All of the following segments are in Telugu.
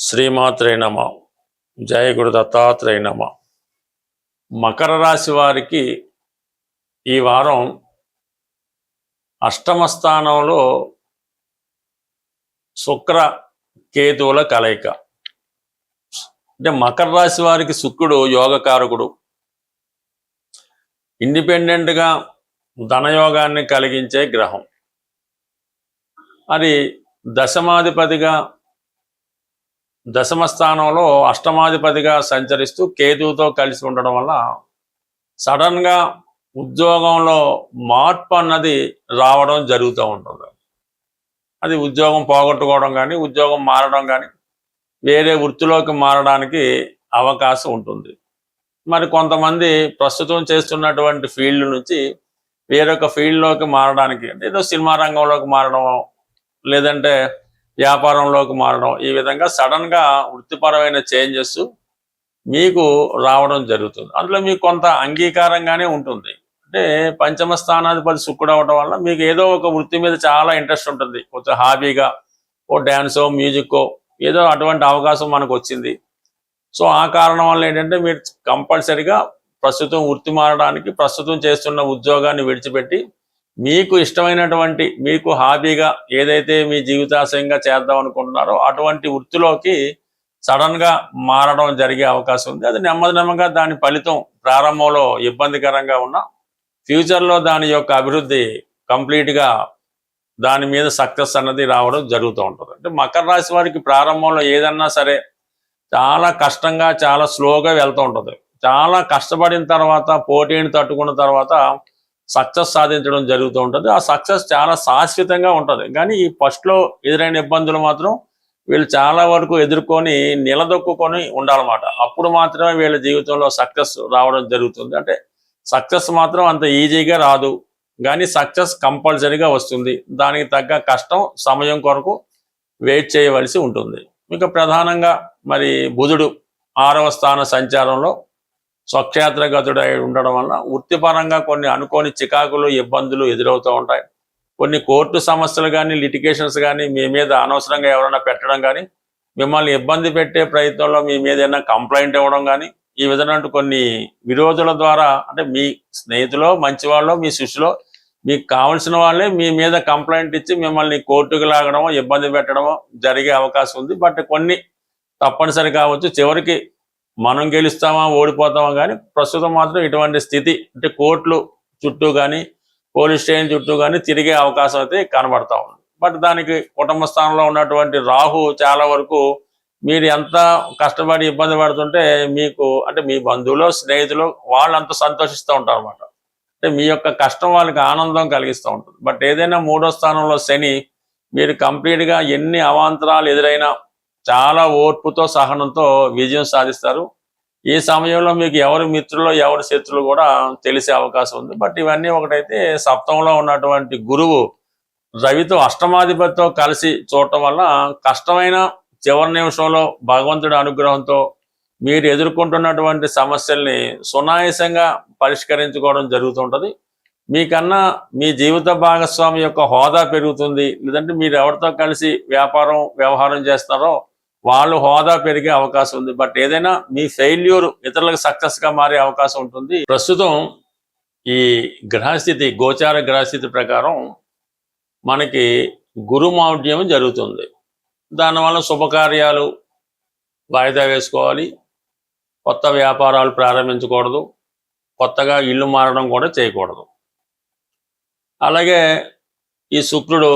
శ్రీమాత్రే నమ. జయ గురు దత్తాత్రేయ నమ. మకర రాశి వారికి ఈ వారం అష్టమ స్థానంలో శుక్ర కేతువుల కలయిక. అంటే మకర రాశి వారికి శుక్రుడు యోగకారకుడు, ఇండిపెండెంట్గా ధనయోగాన్ని కలిగించే గ్రహం. అది దశమాధిపతిగా దశమ స్థానంలో అష్టమాధిపతిగా సంచరిస్తూ కేతువుతో కలిసి ఉండడం వల్ల సడన్గా ఉద్యోగంలో మార్పు అన్నది రావడం జరుగుతూ ఉంటుంది. అది ఉద్యోగం పోగొట్టుకోవడం కానీ, ఉద్యోగం మారడం కానీ, వేరే వృత్తిలోకి మారడానికి అవకాశం ఉంటుంది. మరి కొంతమంది ప్రస్తుతం చేస్తున్నటువంటి ఫీల్డ్ నుంచి వేరొక ఫీల్డ్లోకి మారడానికి, అంటే ఏదో సినిమా రంగంలోకి మారడం, లేదంటే వ్యాపారంలోకి మారడం, ఈ విధంగా సడన్గా వృత్తిపరమైన చేంజెస్ మీకు రావడం జరుగుతుంది. అందులో మీకు కొంత అంగీకారంగానే ఉంటుంది. అంటే పంచమ స్థానాధిపతి శుక్రుడు అవ్వడం వల్ల మీకు ఏదో ఒక వృత్తి మీద చాలా ఇంట్రెస్ట్ ఉంటుంది. కొంచెం హాబీగా ఓ డ్యాన్సో మ్యూజిక్కో ఏదో అటువంటి అవకాశం మనకు వచ్చింది. సో ఆ కారణం వల్ల ఏంటంటే మీరు కంపల్సరిగా ప్రస్తుతం వృత్తి మారడానికి, ప్రస్తుతం చేస్తున్న ఉద్యోగాన్ని విడిచిపెట్టి మీకు ఇష్టమైనటువంటి, మీకు హాబీగా ఏదైతే మీ జీవితాశయంగా చేద్దాం అనుకుంటున్నారో అటువంటి వృత్తిలోకి సడన్గా మారడం జరిగే అవకాశం ఉంది. అది నెమ్మదిగా దాని ఫలితం ప్రారంభంలో ఇబ్బందికరంగా ఉన్న ఫ్యూచర్లో దాని యొక్క అభివృద్ధి కంప్లీట్గా దాని మీద సక్సెస్ అన్నది రావడం జరుగుతూ ఉంటుంది. అంటే మకర రాశి వారికి ప్రారంభంలో ఏదన్నా సరే చాలా కష్టంగా, చాలా స్లోగా వెళ్తూ ఉంటుంది. చాలా కష్టపడిన తర్వాత, పోటీని తట్టుకున్న తర్వాత సక్సెస్ సాధించడం జరుగుతూ ఉంటుంది. ఆ సక్సెస్ చాలా శాశ్వతంగా ఉంటుంది. కానీ ఈ ఫస్ట్లో ఎదురైన ఇబ్బందులు మాత్రం వీళ్ళు చాలా వరకు ఎదుర్కొని నిలదొక్కుని ఉండాలన్నమాట. అప్పుడు మాత్రమే వీళ్ళ జీవితంలో సక్సెస్ రావడం జరుగుతుంది. అంటే సక్సెస్ మాత్రం అంత ఈజీగా రాదు, కానీ సక్సెస్ కంపల్సరీగా వస్తుంది. దానికి తగ్గ కష్టం, సమయం కొరకు వెయిట్ చేయవలసి ఉంటుంది. ఇక ప్రధానంగా మరి బుధుడు 6వ స్థాన సంచారంలో స్వక్షేత్రగతుడై ఉండడం వల్ల వృత్తిపరంగా కొన్ని అనుకోని చికాకులు, ఇబ్బందులు ఎదురవుతూ ఉంటాయి. కొన్ని కోర్టు సమస్యలు కానీ, లిటిగేషన్స్ కానీ మీ మీద అనవసరంగా ఎవరైనా పెట్టడం కానీ, మిమ్మల్ని ఇబ్బంది పెట్టే ప్రయత్నంలో మీ మీద ఏదైనా కంప్లైంట్ ఇవ్వడం కానీ, ఈ విధమైన కొన్ని విరోధుల ద్వారా, అంటే మీ స్నేహితులో, మంచివాళ్ళు, మీ శిష్యులో మీకు కావలసిన వాళ్ళే మీ మీద కంప్లైంట్ ఇచ్చి మిమ్మల్ని కోర్టుకు లాగడమో, ఇబ్బంది పెట్టడమో జరిగే అవకాశం ఉంది. బట్ కొన్ని తప్పనిసరి కావచ్చు. చివరికి మనం గెలుస్తామా, ఓడిపోతామా, కానీ ప్రస్తుతం మాత్రం ఇటువంటి స్థితి, అంటే కోర్టులు చుట్టూ కానీ, పోలీస్ స్టేషన్ చుట్టూ కానీ తిరిగే అవకాశం అయితే కనబడతా ఉంది. బట్ దానికి కుటుంబ స్థానంలో ఉన్నటువంటి రాహు చాలా వరకు మీరు ఎంత కష్టపడి ఇబ్బంది పడుతుంటే మీకు, అంటే మీ బంధువులు, స్నేహితులు వాళ్ళంతా సంతోషిస్తూ ఉంటారు అనమాట. అంటే మీ యొక్క కష్టం వాళ్ళకి ఆనందం కలిగిస్తూ ఉంటుంది. బట్ ఏదైనా 3వ స్థానంలో శని, మీరు కంప్లీట్గా ఎన్ని అవాంతరాలు ఎదురైనా చాలా ఓర్పుతో, సహనంతో విజయం సాధిస్తారు. ఈ సమయంలో మీకు ఎవరు మిత్రులు, ఎవరు శత్రులు కూడా తెలిసే అవకాశం ఉంది. బట్ ఇవన్నీ ఒకటైతే, సప్తమంలో ఉన్నటువంటి గురువు రవితో అష్టమాధిపతితో కలిసి చూడటం వల్ల కష్టమైన చివరి నిమిషంలో భగవంతుడి అనుగ్రహంతో మీరు ఎదుర్కొంటున్నటువంటి సమస్యల్ని సునాయాసంగా పరిష్కరించుకోవడం జరుగుతుంటుంది. మీకన్నా మీ జీవిత భాగస్వామి యొక్క హోదా పెరుగుతుంది. లేదంటే మీరు ఎవరితో కలిసి వ్యవహారం చేస్తారో వాళ్ళు హోదా పెరిగే అవకాశం ఉంది. బట్ ఏదైనా మీ ఫెయిల్యూర్ ఇతరులకు సక్సెస్గా మారే అవకాశం ఉంటుంది. ప్రస్తుతం ఈ గ్రహస్థితి, గోచార గ్రహస్థితి ప్రకారం మనకి గురుమౌఢ్యం జరుగుతుంది. దానివల్ల శుభకార్యాలు వాయిదా వేసుకోవాలి, కొత్త వ్యాపారాలు ప్రారంభించకూడదు, కొత్తగా ఇల్లు మారడం కూడా చేయకూడదు. అలాగే ఈ శుక్రుడు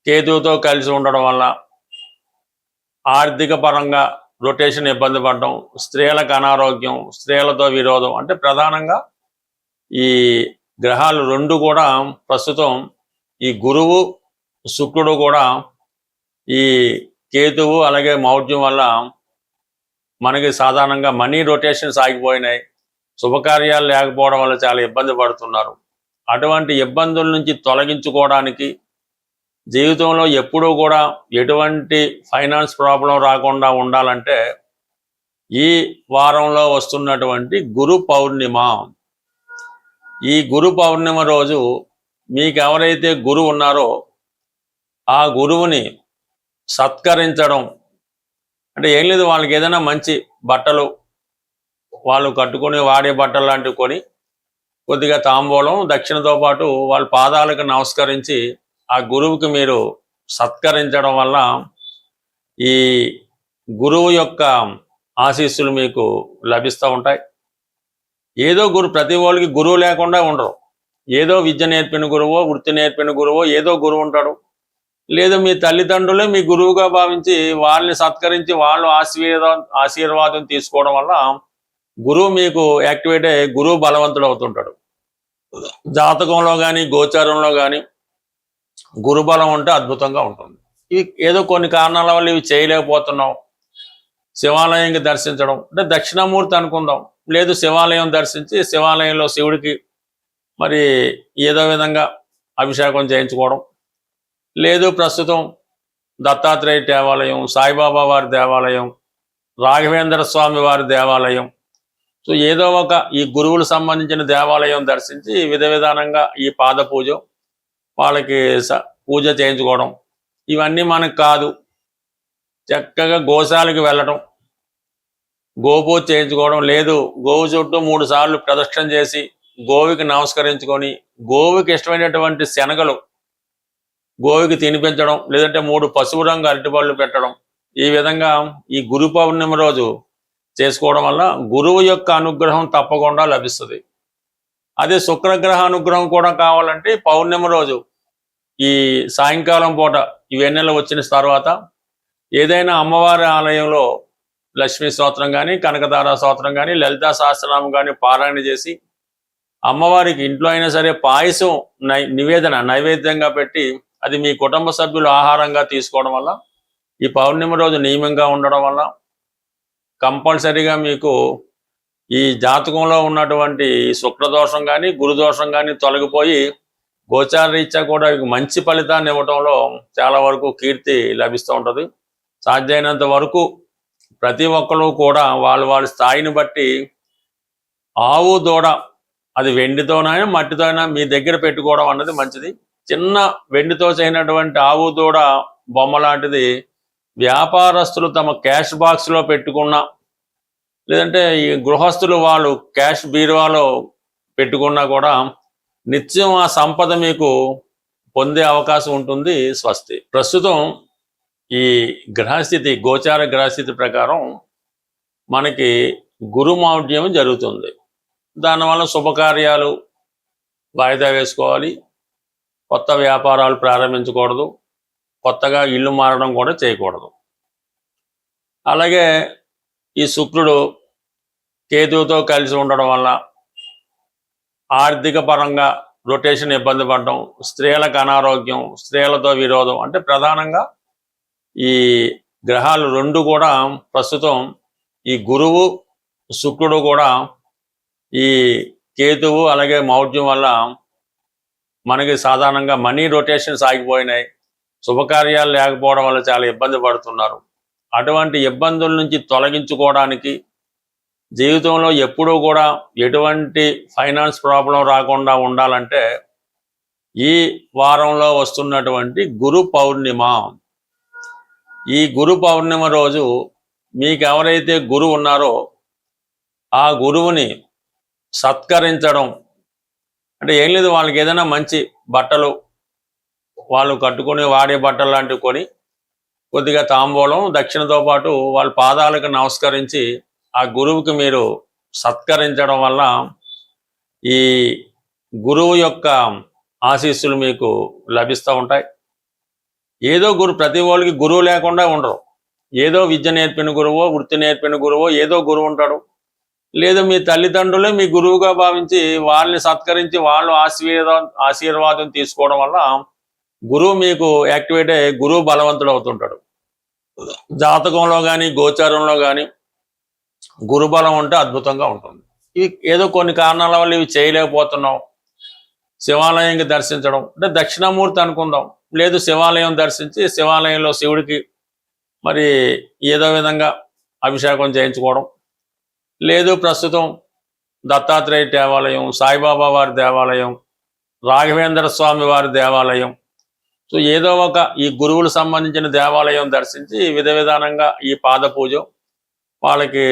కేతువుతో కలిసి ఉండడం వల్ల ఆర్థిక పరంగా రొటేషన్ ఇబ్బంది పడడం, స్త్రీలకు అనారోగ్యం, స్త్రీలతో విరోధం, అంటే ప్రధానంగా ఈ గ్రహాలు రెండు కూడా ప్రస్తుతం, ఈ గురువు శుక్రుడు కూడా ఈ కేతువు అలాగే మౌఢ్యం వల్ల మనకి సాధారణంగా మనీ రొటేషన్స్ ఆగిపోయినాయి. శుభకార్యాలు లేకపోవడం వల్ల చాలా ఇబ్బంది పడుతున్నారు. అటువంటి ఇబ్బందుల నుంచి తొలగించుకోవడానికి, జీవితంలో ఎప్పుడూ కూడా ఎటువంటి ఫైనాన్స్ ప్రాబ్లం రాకుండా ఉండాలంటే ఈ వారంలో వస్తున్నటువంటి గురు పౌర్ణిమ, ఈ గురు పౌర్ణిమ రోజు మీకు ఎవరైతే గురువు ఉన్నారో, ఆ గురువుని సత్కరించడం, అంటే ఏం లేదు, వాళ్ళకి ఏదైనా మంచి బట్టలు, వాళ్ళు కట్టుకొని వాడే బట్టలు లాంటివి కొని కొద్దిగా తాంబూలం దక్షిణతో పాటు వాళ్ళ పాదాలకు నమస్కరించి ఆ గురువుకి మీరు సత్కరించడం వల్ల ఈ గురువు యొక్క ఆశీస్సులు మీకు లభిస్తూ ఉంటాయి. ఏదో ప్రతి వాళ్ళకి గురువు లేకుండా ఉండరు. ఏదో విద్య నేర్పిన గురువో, వృత్తి నేర్పిన గురువో, ఏదో గురువు ఉంటాడు. లేదా మీ తల్లిదండ్రులే మీ గురువుగా భావించి వాళ్ళని సత్కరించి వాళ్ళు ఆశీర్వాదం తీసుకోవడం వల్ల గురువు మీకు యాక్టివేట్ అయ్యి గురువు బలవంతుడు అవుతుంటాడు. జాతకంలో కానీ గోచారంలో కానీ గురుబలం ఉంటే అద్భుతంగా ఉంటుంది. ఇవి ఏదో కొన్ని కారణాల వల్ల ఇవి చేయలేకపోతున్నాం. శివాలయంకి దర్శించడం అంటే దక్షిణామూర్తి అనుకుందాం, లేదు శివాలయం దర్శించి శివాలయంలో శివుడికి మరి ఏదో విధంగా అభిషేకం చేయించుకోవడం, లేదు ప్రస్తుతం దత్తాత్రేయ దేవాలయం, సాయిబాబా వారి దేవాలయం, రాఘవేంద్ర స్వామి వారి దేవాలయం, సో ఏదో ఒక ఈ గురువులు సంబంధించిన దేవాలయం దర్శించి విధానంగా ఈ పాద పూజ వాళ్ళకి పూజ చేయించుకోవడం, ఇవన్నీ మనకు కాదు. చక్కగా గోశాలకు వెళ్ళడం, గోపూజ చేయించుకోవడం, లేదు గోవు చుట్టూ 3 సార్లు ప్రదక్షిణ చేసి గోవుకి నమస్కరించుకొని గోవుకి ఇష్టమైనటువంటి శనగలు గోవుకి తినిపించడం, లేదంటే 3 పసుపు రంగు అరటిపళ్ళు పెట్టడం, ఈ విధంగా ఈ గురు పౌర్ణమి రోజు చేసుకోవడం వల్ల గురువు యొక్క అనుగ్రహం తప్పకుండా లభిస్తుంది. అదే శుక్రగ్రహ అనుగ్రహం కూడా కావాలంటే పౌర్ణమి రోజు ఈ సాయంకాలం పూట ఈ వెన్నెల వచ్చిన తర్వాత ఏదైనా అమ్మవారి ఆలయంలో లక్ష్మీ స్తోత్రం కానీ, కనకదార స్తోత్రం కానీ, లలితా సహస్రనామం కానీ పారాయణ చేసి అమ్మవారికి ఇంట్లో అయినా సరే పాయసం నైవేద్యంగా పెట్టి అది మీ కుటుంబ సభ్యులు ఆహారంగా తీసుకోవడం వల్ల ఈ పౌర్ణమి రోజు నియమంగా ఉండడం వల్ల కంపల్సరీగా మీకు ఈ జాతకంలో ఉన్నటువంటి శుక్రదోషం కానీ గురుదోషం కానీ తొలగిపోయి గోచార రీత్యా కూడా మంచి ఫలితాన్ని ఇవ్వడంలో చాలా వరకు కీర్తి లభిస్తూ ఉంటుంది. సాధ్యమైనంత వరకు ప్రతి ఒక్కరు కూడా వాళ్ళ స్థాయిని బట్టి ఆవు దూడ అది వెండితోనైనా మట్టితోనైనా మీ దగ్గర పెట్టుకోవడం అన్నది మంచిది. చిన్న వెండితో చేయనటువంటి ఆవు దూడ బొమ్మ లాంటిది వ్యాపారస్తులు తమ క్యాష్ బాక్స్లో పెట్టుకున్న, లేదంటే ఈ గృహస్థులు వాళ్ళు క్యాష్ బీరువాలో పెట్టుకున్నా కూడా నిత్యం ఆ సంపద మీకు పొందే అవకాశం ఉంటుంది. స్వస్తి. ప్రస్తుతం ఈ గ్రహస్థితి గోచార గ్రహస్థితి ప్రకారం మనకి గురుమౌఢ్యం జరుగుతుంది. దానివల్ల శుభకార్యాలు వాయిదా వేసుకోవాలి, కొత్త వ్యాపారాలు ప్రారంభించకూడదు, కొత్తగా ఇల్లు మారడం కూడా చేయకూడదు. అలాగే ఈ శుక్రుడు కేతువుతో కలిసి ఉండడం వల్ల ఆర్థిక పరంగా రొటేషన్ ఇబ్బంది పడడం, స్త్రీలకు అనారోగ్యం, స్త్రీలతో విరోధం, అంటే ప్రధానంగా ఈ గ్రహాలు 2 కూడా ప్రస్తుతం ఈ గురువు శుక్రుడు కూడా ఈ కేతువు అలాగే మౌఢ్యం వల్ల మనకి సాధారణంగా మనీ రొటేషన్స్ ఆగిపోయినాయి. శుభకార్యాలు లేకపోవడం వల్ల చాలా ఇబ్బంది పడుతున్నారు. అటువంటి ఇబ్బందుల నుంచి తొలగించుకోవడానికి జీవితంలో ఎప్పుడూ కూడా ఎటువంటి ఫైనాన్స్ ప్రాబ్లం రాకుండా ఉండాలంటే ఈ వారంలో వస్తున్నటువంటి గురు పౌర్ణిమ, ఈ గురు పౌర్ణిమ రోజు మీకు ఎవరైతే గురువు ఉన్నారో ఆ గురువుని సత్కరించడం, అంటే ఏం లేదు, వాళ్ళకి ఏదైనా మంచి బట్టలు, వాళ్ళు కట్టుకొని వాడే బట్టలు లాంటివి కొని కొద్దిగా తాంబూలం దక్షిణతో పాటు వాళ్ళ పాదాలకు నమస్కరించి ఆ గురువుకి మీరు సత్కరించడం వల్ల ఈ గురువు యొక్క ఆశీస్సులు మీకు లభిస్తూ ఉంటాయి. ఏదో ప్రతి వాళ్ళకి గురువు లేకుండా ఉండరు. ఏదో విద్య నేర్పిన గురువో, వృత్తి నేర్పిన గురువో, ఏదో గురువు ఉంటాడు. లేదా మీ తల్లిదండ్రులే మీ గురువుగా భావించి వాళ్ళని సత్కరించి వాళ్ళు ఆశీర్వాదం తీసుకోవడం వల్ల గురువు మీకు యాక్టివేట్ అయ్యి గురువు బలవంతుడు అవుతుంటాడు. జాతకంలో కానీ గోచారంలో కానీ గురుబలం ఉంటే అద్భుతంగా ఉంటుంది. ఇవి ఏదో కొన్ని కారణాల వల్ల ఇవి చేయలేకపోతున్నాం. శివాలయంకి దర్శించడం అంటే దక్షిణామూర్తి అనుకుందాం, లేదు శివాలయం దర్శించి శివాలయంలో శివుడికి మరి ఏదో విధంగా అభిషేకం చేయించుకోవడం, లేదు ప్రస్తుతం దత్తాత్రేయ దేవాలయం, సాయిబాబా వారి దేవాలయం, రాఘవేంద్ర స్వామి వారి దేవాలయం, సో ఏదో ఒక ఈ గురువులు సంబంధించిన దేవాలయం దర్శించి విధానంగా ఈ పాద పూజ వాళ్ళకి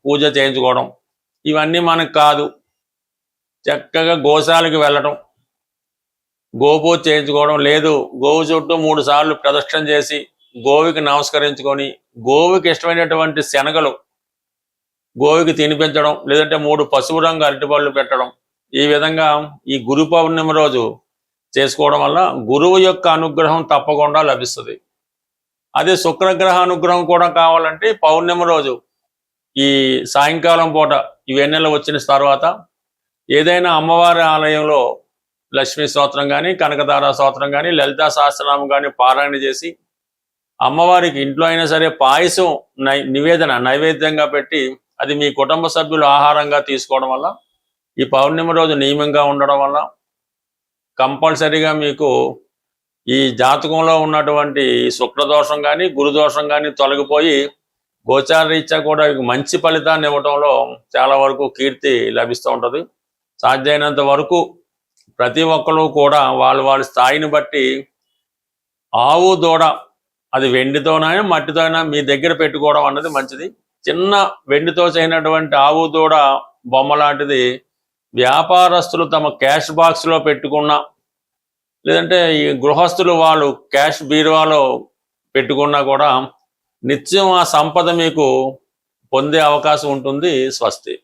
పూజ చేయించుకోవడం ఇవన్నీ మనకు కాదు. చక్కగా గోశాలకి వెళ్ళటం, గోపూజ చేయించుకోవడం, లేదు గోవు చుట్టూ 3 సార్లు ప్రదక్షిణ చేసి గోవుకి నమస్కరించుకొని గోవుకి ఇష్టమైనటువంటి శనగలు గోవుకి తినిపించడం, లేదంటే 3 పసుపు రంగు అరటిపళ్ళు పెట్టడం, ఈ విధంగా ఈ గురు పౌర్ణమి రోజు చేసుకోవడం వల్ల గురువు యొక్క అనుగ్రహం తప్పకుండా లభిస్తుంది. అదే శుక్రగ్రహ అనుగ్రహం కూడా కావాలంటే పౌర్ణమి రోజు ఈ సాయంకాలం పూట ఈ వెన్నెల వచ్చిన తర్వాత ఏదైనా అమ్మవారి ఆలయంలో లక్ష్మీ స్తోత్రం కానీ, కనకదార స్తోత్రం కానీ, లలితా సహస్రనామం కానీ పారాయణ చేసి అమ్మవారికి ఇంట్లో అయినా సరే పాయసం నైవేద్యంగా పెట్టి అది మీ కుటుంబ సభ్యులు ఆహారంగా తీసుకోవడం వల్ల ఈ పౌర్ణమి రోజు నియమంగా ఉండడం వల్ల కంపల్సరీగా మీకు ఈ జాతకంలో ఉన్నటువంటి శుక్రదోషం కానీ గురుదోషం కానీ తొలగిపోయి గోచార రీత్యా కూడా మంచి ఫలితాన్ని ఇవ్వడంలో చాలా వరకు కీర్తి లభిస్తూ ఉంటుంది. సాధ్యమైనంత వరకు ప్రతి ఒక్కరు కూడా వాళ్ళ స్థాయిని బట్టి ఆవు దూడ అది వెండితోనైనా మట్టితోనైనా మీ దగ్గర పెట్టుకోవడం అన్నది మంచిది. చిన్న వెండితో చేయనటువంటి ఆవు దూడ బొమ్మ లాంటిది వ్యాపారస్తులు తమ క్యాష్ బాక్స్లో పెట్టుకున్న, లేదంటే ఈ గృహస్థులు వాళ్ళు క్యాష్ బీరువాలో పెట్టుకున్నా కూడా నిత్యం ఆ సంపద మీకు పొందే అవకాశం ఉంటుంది. స్వస్తి.